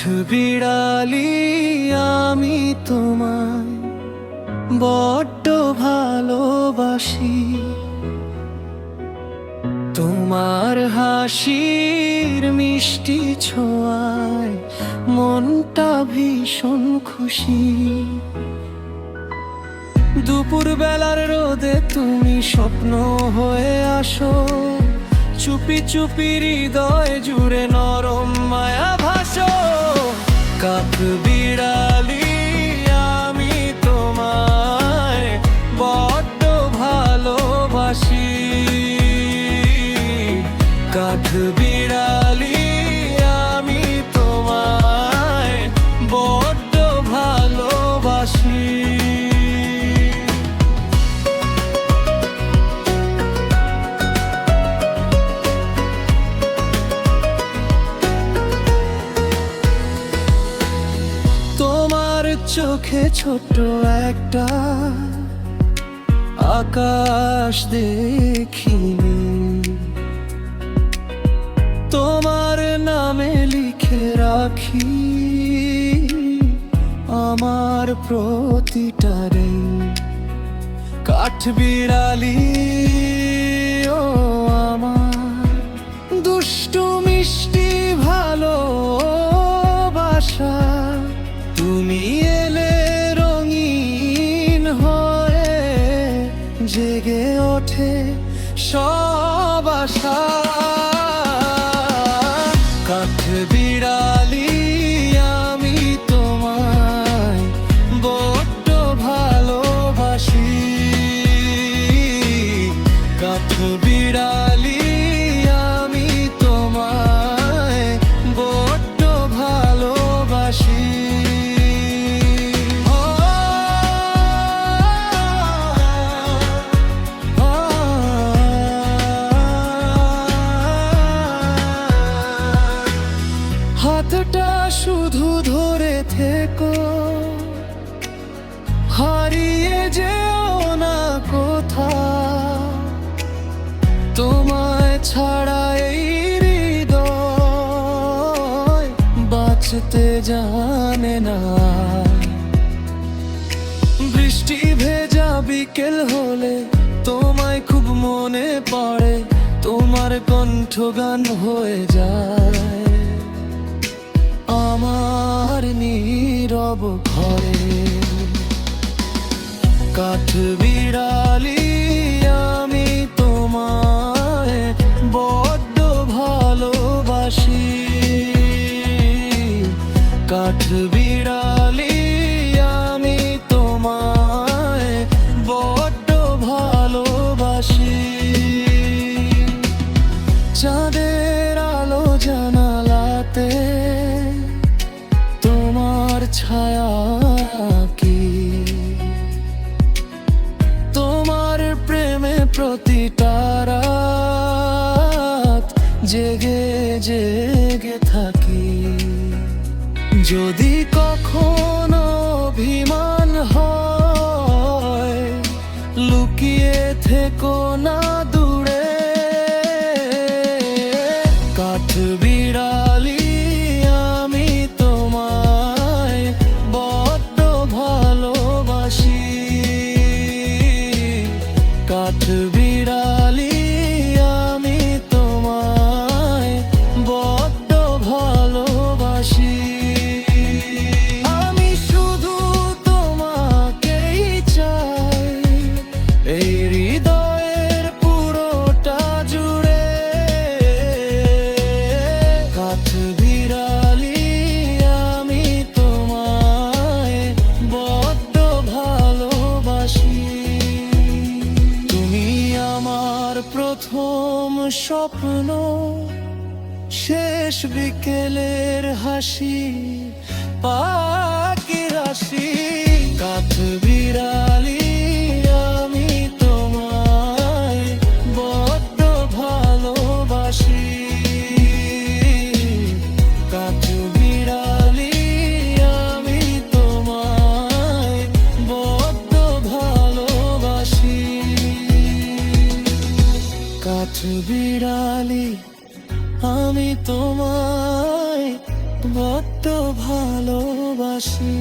বিড়ালি আমি তোমায় বড্ড ভালোবাসি। তোমার হাসির মিষ্টি ছোঁয়ায় মনটা ভীষণ খুশি। দুপুর বেলার রোদে তুমি স্বপ্ন হয়ে আসো, চুপি চুপি হৃদয় জুড়ে নরম মায়া ভাসো। কাক বিড়ালি আমি তোমায় বড্ড ভালোবাসি। কাক বিড়ালি আমি তোমায় বড্ড ভালোবাসি। চোখে ছোট্ট একটা আকাশ দেখিনি, তোমার নামে লিখে রাখি আমার প্রতিটা দিন। কাঠবিড়ালি ও আমার দুষ্টু মিষ্টি ভালোবাসা, তুমি এলে রঙিন হয়ে জেগে ওঠে সব আশা। কাঠ বিড়ালি আমি তোমায় বড্ড ভালোবাসি। কাঠ বিড়ালি আমি তোমায় বড্ড ভালোবাসি। হাতটা শুধু ধরে থেকো, হারিয়ে যেও না কোথাও। তোমায় ছাড়া এই হৃদয় বাঁচতে জানে না। বৃষ্টি ভেজা বিকেল হলে তোমায় খুব মনে পড়ে, তোমার কণ্ঠ গান হয়ে যায় আমার নীরব ঘরে। কাঠ বিড়ালি আমি তোমায় বড্ড ভালোবাসি। কাঠ বিড়ালি আমি তোমায় বড্ড ভালোবাসি। চাঁদের আলো জানালাতে তোমার ছায়া কি, তোমার প্রেমে প্রতিটা রাত জেগে জেগে থাকি। যদি কখনো অভিমান হয় লুকিয়ে থেকো না দূরে। কাঠ বিড়ালি আমি তোমায় বড্ড ভালোবাসি। কাঠ বিড়ালি আমি তোমায় বড্ড ভালোবাসি। আমি শুধু তোমাকেই চাই এই হৃদয়ের পুরোটা জুড়ে। কাঠ বিড়ালি আমি তোমায় বড্ড ভালোবাসি। তুমি আমার প্রথম স্বপ্ন, শেষ বিকেলের হাসি, পাখির হাসি। কাঠ বিড়ালি আমি তোমায় বড্ড ভালোবাসি। কাঠ বিড়ালি আমি তোমায় বড্ড ভালোবাসি। কাঠ বিড়ালি আমি তোমায় বড্ড ভালোবাসি।